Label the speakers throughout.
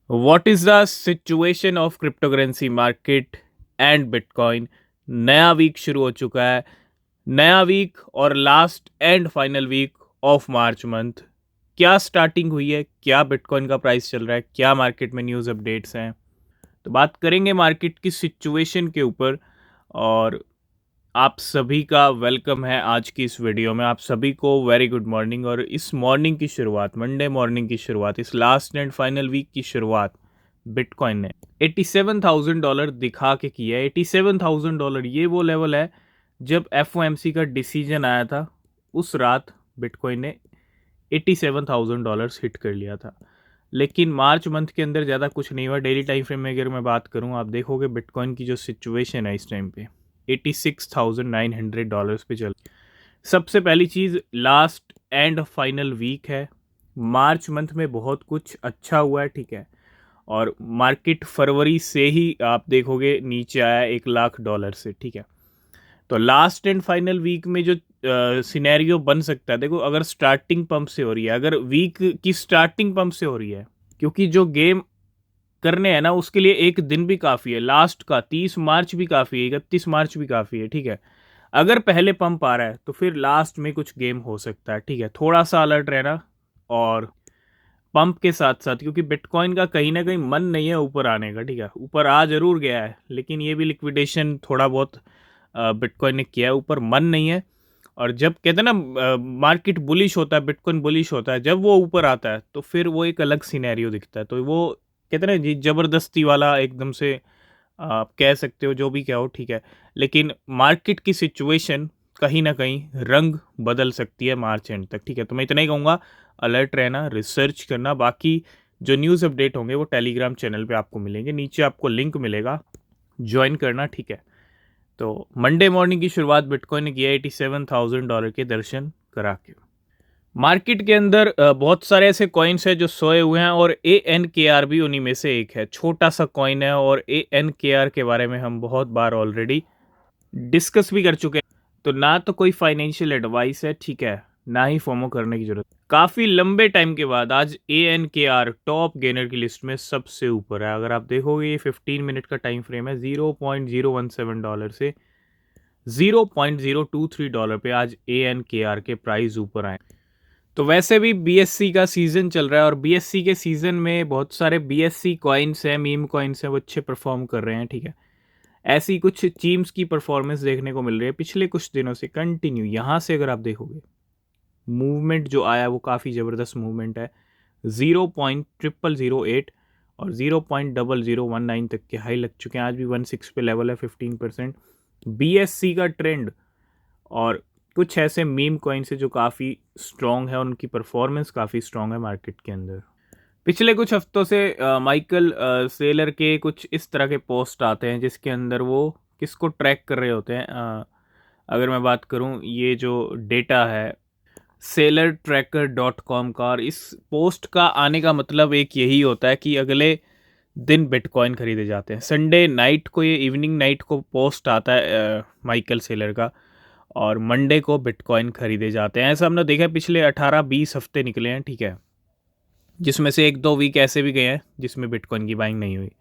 Speaker 1: What is the situation of cryptocurrency market and bitcoin. नया week शुरू हो चुका है। नया वीक और last and final week of March month. क्या स्टार्टिंग हुई है, क्या बिटकॉइन का प्राइस चल रहा है, क्या मार्केट में न्यूज़ अपडेट्स हैं, तो बात करेंगे मार्केट की सिचुएशन के ऊपर। और आप सभी का वेलकम है आज की इस वीडियो में। आप सभी को वेरी गुड मॉर्निंग। और इस मॉर्निंग की शुरुआत, मंडे मॉर्निंग की शुरुआत, इस लास्ट एंड फाइनल वीक की शुरुआत बिटकॉइन ने $87,000 दिखा के किया है। $87,000 ये वो लेवल है जब एफओएमसी का डिसीजन आया था, उस रात बिटकॉइन ने $87,000 हिट कर लिया था। लेकिन मार्च मंथ के अंदर ज़्यादा कुछ नहीं हुआ। डेली टाइम फ्रेम में अगर मैं बात करूँ, आप देखोगे बिटकॉइन की जो सिचुएशन है इस टाइम पे $86,900 पे चल। सबसे पहली चीज़, लास्ट एंड फाइनल वीक है। मार्च मंथ में बहुत कुछ अच्छा हुआ है, ठीक है। और मार्केट फरवरी से ही आप देखोगे नीचे आया $1,00,000 से, ठीक है। तो लास्ट एंड फाइनल वीक में जो सिनेरियो बन सकता है, देखो अगर स्टार्टिंग पंप से हो रही है, अगर वीक की स्टार्टिंग पंप से हो रही है, क्योंकि जो गेम करने हैं ना उसके लिए एक दिन भी काफ़ी है। लास्ट का 30 मार्च भी काफ़ी है, 31 मार्च भी काफ़ी है, ठीक है। अगर पहले पंप आ रहा है तो फिर लास्ट में कुछ गेम हो सकता है, ठीक है। थोड़ा सा अलर्ट रहना। और पंप के साथ साथ, क्योंकि बिटकॉइन का कहीं ना कहीं मन नहीं है ऊपर आने का, ठीक है। ऊपर आ जरूर गया है, लेकिन ये भी लिक्विडेशन थोड़ा बहुत बिटकॉइन ने किया है, ऊपर मन नहीं है। और जब कहते हैं ना मार्केट बुलिश होता है, बिटकॉइन बुलिश होता है, जब वो ऊपर आता है तो फिर वो एक अलग सिनेरियो दिखता है। तो वो कहते हैं ना जी, ज़बरदस्ती वाला एकदम से आप कह सकते हो, जो भी कहो, ठीक है। लेकिन मार्केट की सिचुएशन कहीं ना कहीं रंग बदल सकती है मार्च एंड तक, ठीक है। तो मैं इतना ही कहूँगा, अलर्ट रहना, रिसर्च करना। बाकी जो न्यूज़ अपडेट होंगे वो टेलीग्राम चैनल पे आपको मिलेंगे, नीचे आपको लिंक मिलेगा, ज्वाइन करना, ठीक है। तो मंडे मॉर्निंग की शुरुआत बिटकॉइन ने किया $87,000 के दर्शन करा के। मार्केट के अंदर बहुत सारे ऐसे कॉइन्स हैं जो सोए हुए हैं, और ANKR भी उन्हीं में से एक है। छोटा सा कॉइन है, और ANKR के बारे में हम बहुत बार ऑलरेडी डिस्कस भी कर चुके हैं। तो ना तो कोई फाइनेंशियल एडवाइस है, ठीक है, ना ही फोमो करने की जरूरत। काफ़ी लंबे टाइम के बाद आज ANKR टॉप गेनर की लिस्ट में सबसे ऊपर है। अगर आप देखोगे, ये 15 मिनट का टाइम फ्रेम है। $0.017 से $0.023 पे आज ANKR के प्राइस ऊपर आए। तो वैसे भी BSC का सीज़न चल रहा है, और BSC के सीज़न में बहुत सारे BSC कॉइन्स हैं, मीम कॉइन्स हैं, वो अच्छे परफॉर्म कर रहे हैं, ठीक है। ऐसी कुछ चीम्स की परफॉर्मेंस देखने को मिल रही है पिछले कुछ दिनों से कंटिन्यू। यहाँ से अगर आप देखोगे, मूवमेंट जो आया वो काफ़ी ज़बरदस्त मूवमेंट है। 0.0008 और 0.0019 तक के हाई लग चुके हैं। आज भी 16 पे लेवल है, 15%। BSC का ट्रेंड और कुछ ऐसे मीम कॉइन्स है जो काफ़ी स्ट्रॉन्ग है, उनकी परफॉर्मेंस काफ़ी स्ट्रॉन्ग है मार्केट के अंदर। पिछले कुछ हफ्तों से माइकल सेलर के कुछ इस तरह के पोस्ट आते हैं जिसके अंदर वो किसको ट्रैक कर रहे होते हैं। अगर मैं बात करूं, ये जो डेटा है sellertracker.com का, और इस पोस्ट का आने का मतलब एक यही होता है कि अगले दिन बिटकॉइन खरीदे जाते हैं। संडे नाइट को, ये इवनिंग नाइट को पोस्ट आता है माइकल सेलर का, और मंडे को बिटकॉइन खरीदे जाते हैं। ऐसा हमने देखा है, पिछले 18-20 हफ्ते निकले हैं, ठीक है, जिसमें से 1-2 वीक ऐसे भी गए हैं जिसमें बिटकॉइन की बाइंग नहीं हुई।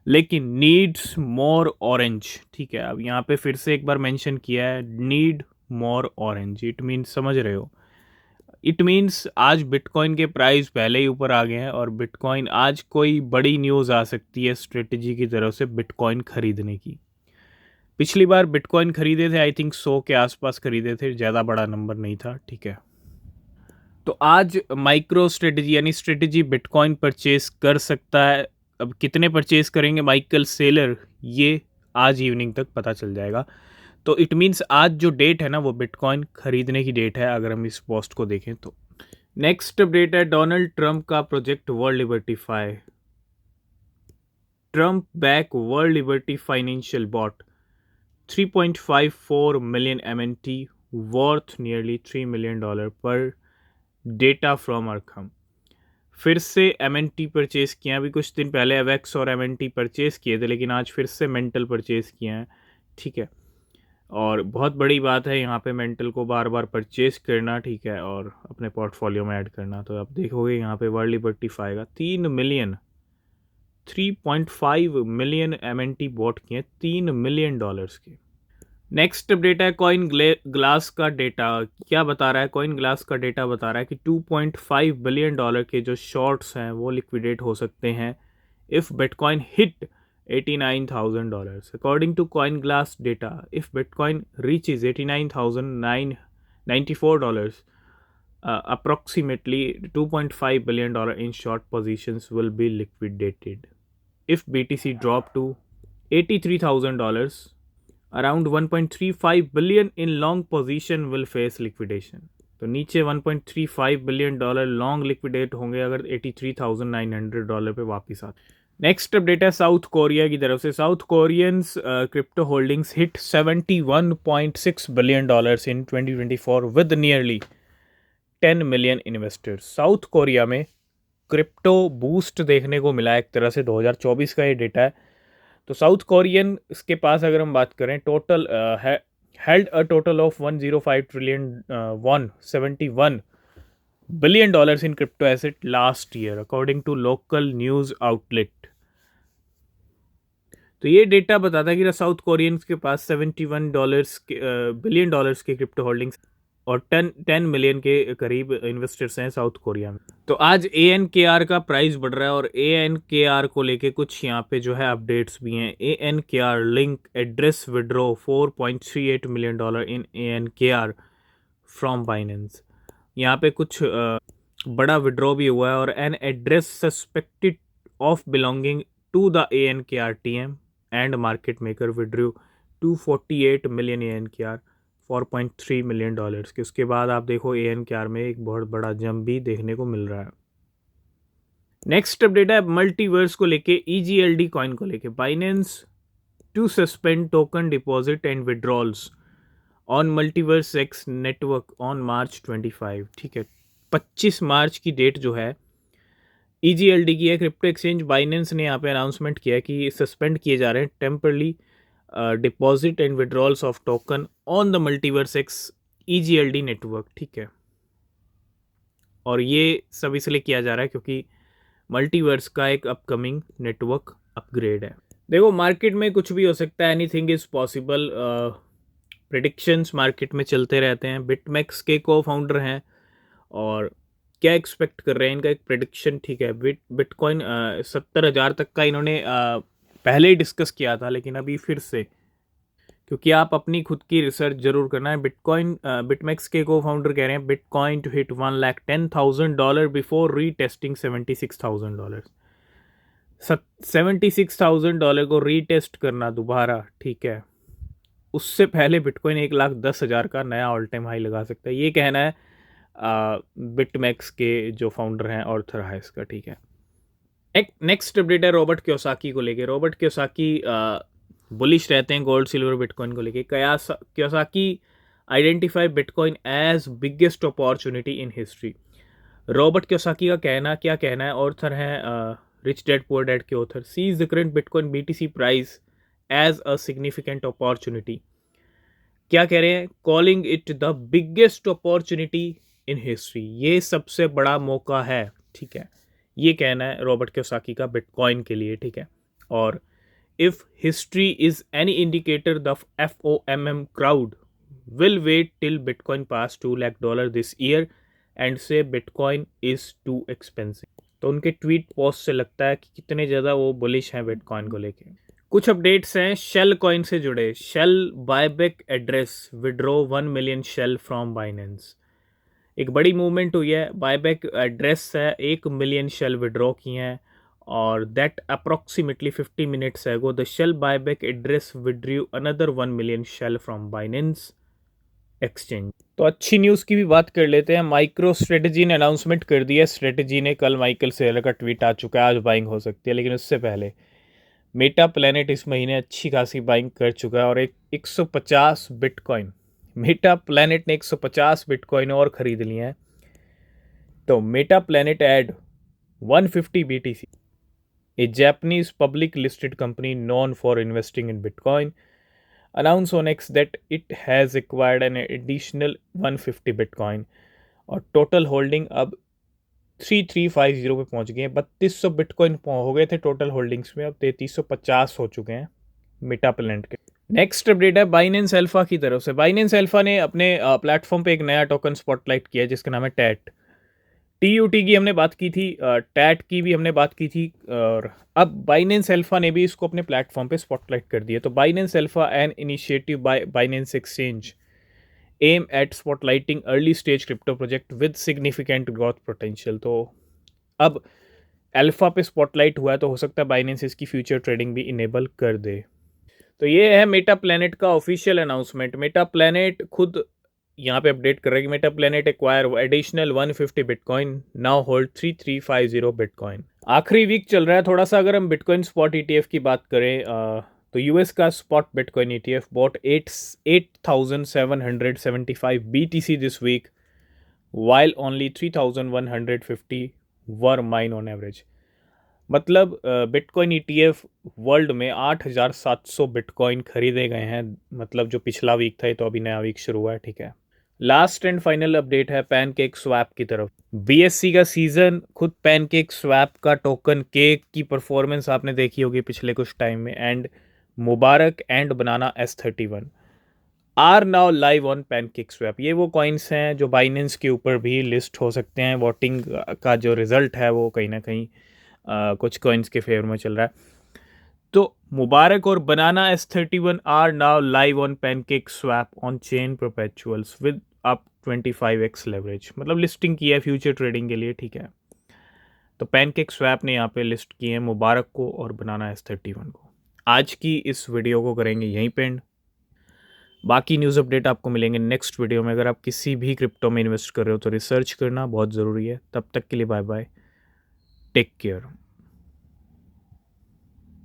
Speaker 1: लेकिन नीड्स मोर ऑरेंज, ठीक है। अब यहाँ पे फिर से एक बार मेंशन किया है, need more orange. It means, समझ रहे हो, इट मीन्स आज बिटकॉइन के प्राइस पहले ही ऊपर आ गए हैं, और बिटकॉइन आज कोई बड़ी न्यूज़ आ सकती है स्ट्रेटजी की तरफ से बिटकॉइन खरीदने की। पिछली बार बिटकॉइन खरीदे थे, आई थिंक 100 के आसपास खरीदे थे, ज़्यादा बड़ा नंबर नहीं था, ठीक है। तो आज माइक्रो स्ट्रेटजी यानी स्ट्रेटजी बिटकॉइन परचेस कर सकता है। अब कितने परचेस करेंगे माइकल सेलर, ये आज इवनिंग तक पता चल जाएगा। तो इट मीन्स आज जो डेट है ना, वो बिटकॉइन खरीदने की डेट है, अगर हम इस पोस्ट को देखें तो। नेक्स्ट अपडेट है डोनाल्ड ट्रंप का project world liberty fi. Trump back world liberty financial bought 3.54 million MNT worth nearly $3 million पर डेटा फ्रॉम अरखम। फिर से MNT परचेज किया। अभी कुछ दिन पहले एवेक्स और MNT परचेज किए थे, लेकिन आज फिर से मेंटल परचेज किए हैं, ठीक है। और बहुत बड़ी बात है यहाँ पे मेंटल को बार बार परचेज करना, ठीक है, और अपने पोर्टफोलियो में ऐड करना। तो आप देखोगे यहाँ पे वर्ल्ड लिबर्टी फाई का 3 मिलियन 3.5 मिलियन MNT बॉट किए, $3 मिलियन के। नेक्स्ट अपडेट है कॉइन ग्लास का डेटा। क्या बता रहा है? कॉइन ग्लास का डेटा बता रहा है कि $2.5 बिलियन के जो शॉर्ट्स हैं वो लिक्विडेट हो सकते हैं if bitcoin hit $89,000। According to coin glass data, if bitcoin reaches $89,994, approximately $2.5 billion in short positions will be liquidated. If BTC drop to $83,000, around $1.35 billion in long position will face liquidation. तो नीचे $1.35 billion long liquidate होंगे अगर $83,900 पे वापस आते। Next update है south Korea की तरफ से। South Koreans crypto holdings hit $71.6 billion in 2024 with nearly 10 million investors. South Korea में क्रिप्टो बूस्ट देखने को मिला है एक तरह से। 2024 का ये डेटा है। तो साउथ कोरियन इसके पास अगर हम बात करें, total held a total of 105 trillion 171 billion dollars in crypto asset last year, according to local news outlet. तो ये डेटा बताता है कि साउथ कोरियंस के पास $71 बिलियन के क्रिप्टो होल्डिंग्स और 10 मिलियन के करीब इन्वेस्टर्स हैं साउथ कोरिया में। तो आज ANKR का प्राइस बढ़ रहा है और ANKR को लेके कुछ यहाँ पे जो है अपडेट्स भी हैं। ANKR link address withdraw $4.38 million in ANKR from Binance. यहाँ पे कुछ बड़ा विड्रॉ भी हुआ है और an address suspected of belonging to the ANKR TM and market maker withdrew 248 million ANKR $4.3 million के। उसके बाद आप देखो ANKR में एक बहुत बड़ा जंप भी देखने को मिल रहा है। नेक्स्ट अपडेट है मल्टीवर्स को लेके, EGLD कॉइन को लेके। Binance to suspend token deposit and withdrawals on MultiversX network on March 25। ठीक है, 25 मार्च की डेट जो है EGLD की है। क्रिप्टो एक्सचेंज बाइनेंस ने यहाँ पे अनाउंसमेंट किया कि सस्पेंड किए जा रहे हैं temporarily deposit and withdrawals of token on the multiverse x EGLD network. ठीक है, और ये सब इसलिए किया जा रहा है क्योंकि मल्टीवर्स का एक अपकमिंग नेटवर्क अपग्रेड है। देखो मार्केट में कुछ भी हो सकता है, anything is possible. Predictions market में चलते रहते हैं। बिटमैक्स के को फाउंडर हैं और क्या एक्सपेक्ट कर रहे हैं, इनका एक प्रेडिक्शन। ठीक है, बिटकॉइन 70,000 तक का इन्होंने पहले ही डिस्कस किया था, लेकिन अभी फिर से, क्योंकि आप अपनी खुद की रिसर्च जरूर करना है। बिटकॉइन बिटमैक्स के को फाउंडर कह रहे हैं bitcoin to hit $110,000 before retesting $76,000। $76,000 को रीटेस्ट करना दोबारा, ठीक है, उससे पहले बिटकॉइन 1,10,000 का नया ऑल टाइम हाई लगा सकता है। ये कहना है बिटमैक्स के जो फाउंडर हैं ऑर्थर हाइस का। ठीक है, नेक्स्ट अपडेट है रॉबर्ट कियोसाकी को लेके। रॉबर्ट कियोसाकी बुलिश रहते हैं गोल्ड सिल्वर बिटकॉइन को लेके। Kiyosaki identify bitcoin as biggest opportunity in history. Robert Kiyosaki का क्या कहना है? ऑर्थर हैं रिच डैड पुअर डैड के author. Sees the current bitcoin BTC price as a significant opportunity. क्या कह रहे हैं? Calling it the biggest opportunity in history. ये सबसे बड़ा मौका है। ठीक है, ये कहना है रॉबर्ट कियोसाकी का बिटकॉइन के लिए। ठीक है, और if history is any indicator the FOMM crowd will wait till bitcoin pass $2 lakh this year and say bitcoin is too expensive. तो उनके ट्वीट पोस्ट से लगता है कि कितने ज़्यादा वो बुलिश हैं बिटकॉइन को लेके। कुछ अपडेट्स हैं शेल कॉइन से जुड़े। Shell buyback address withdraw 1 million shell from Binance. एक बड़ी मूवमेंट हुई है। बायबैक एड्रेस है 1 मिलियन शेल विड्रॉ किए हैं और that approximately 50 minutes ago the shell buyback address withdrew another 1 million shell from Binance exchange. तो अच्छी न्यूज़ की भी बात कर लेते हैं। माइक्रो स्ट्रेटजी ने अनाउंसमेंट कर दिया। स्ट्रेटजी ने कल माइकल सेलर का ट्वीट आ चुका है, आज बाइंग हो सकती है, लेकिन उससे पहले मेटा प्लैनेट इस महीने अच्छी खासी बाइंग कर चुका है और 150 बिटकॉइन, मेटा प्लैनेट ने 150 बिटकॉइन और ख़रीद लिए हैं। तो Metaplanet add 150 BTC, a Japanese public listed company known for investing in bitcoin, announce on X that it has acquired an additional 150 bitcoin और टोटल होल्डिंग अब 3350 पे पहुंच गए हैं। 3200 बिटकॉइन हो गए थे टोटल होल्डिंग्स में, अब 3350 हो चुके हैं मेटा प्लैनेट के। नेक्स्ट अपडेट है बाइनेंस अल्फा की तरफ से। बाइनेंस अल्फा ने अपने प्लेटफॉर्म पे एक नया टोकन स्पॉटलाइट किया है जिसका नाम है टैट। टीयूटी की हमने बात की थी, टैट की भी हमने बात की थी, और अब बाइनेंस अल्फा ने भी इसको अपने प्लेटफॉर्म पे स्पॉटलाइट कर दिया। तो Binance Alpha an initiative by Binance exchange aimed at spotlighting early stage crypto project with significant growth potential. तो अब अल्फा पे स्पॉटलाइट हुआ है, तो हो सकता है बाइनेंस इसकी फ्यूचर ट्रेडिंग भी इनेबल कर दे। तो ये है मेटा प्लैनेट का ऑफिशियल अनाउंसमेंट। मेटा प्लैनेट खुद यहाँ पे अपडेट कर रहा है कि Meta planet acquire additional 150 bitcoin, now hold 3350 bitcoin. आखिरी वीक चल रहा है थोड़ा सा। अगर हम बिटकॉइन स्पॉट ईटीएफ की बात करें, तो यूएस का spot bitcoin ETF bought 8775 BTC this week, while only 3150 were mined on average. मतलब बिटकॉइन ईटीएफ वर्ल्ड में 8700 बिटकॉइन खरीदे गए हैं। मतलब जो पिछला वीक था, ये तो अभी नया वीक शुरू हुआ है, ठीक है। लास्ट एंड फाइनल अपडेट है पैनकेक स्वैप की तरफ। बीएससी का सीजन, खुद पैनकेक स्वैप का टोकन केक की परफॉर्मेंस आपने देखी होगी पिछले कुछ टाइम में, and Mubarak and banana S31 are now live on PancakeSwap. ये वो कॉइन्स हैं जो बाइनेंस के ऊपर भी लिस्ट हो सकते हैं। वोटिंग का जो रिजल्ट है वो कहीं ना कहीं कुछ कॉइन्स के फेवर में चल रहा है। तो मुबारक और banana S31 are now live on PancakeSwap on chain perpetuals with up 25x leverage. मतलब लिस्टिंग की है फ्यूचर ट्रेडिंग के लिए, ठीक है। तो पैनकेक स्वैप ने यहाँ पे लिस्ट किए हैं मुबारक को और बनाना S31 को। आज की इस वीडियो को करेंगे यहीं पे एंड। बाकी न्यूज़ अपडेट आपको मिलेंगे नेक्स्ट वीडियो में। अगर आप किसी भी क्रिप्टो में इन्वेस्ट कर रहे हो तो रिसर्च करना बहुत ज़रूरी है। तब तक के लिए बाय बाय, टेक केयर।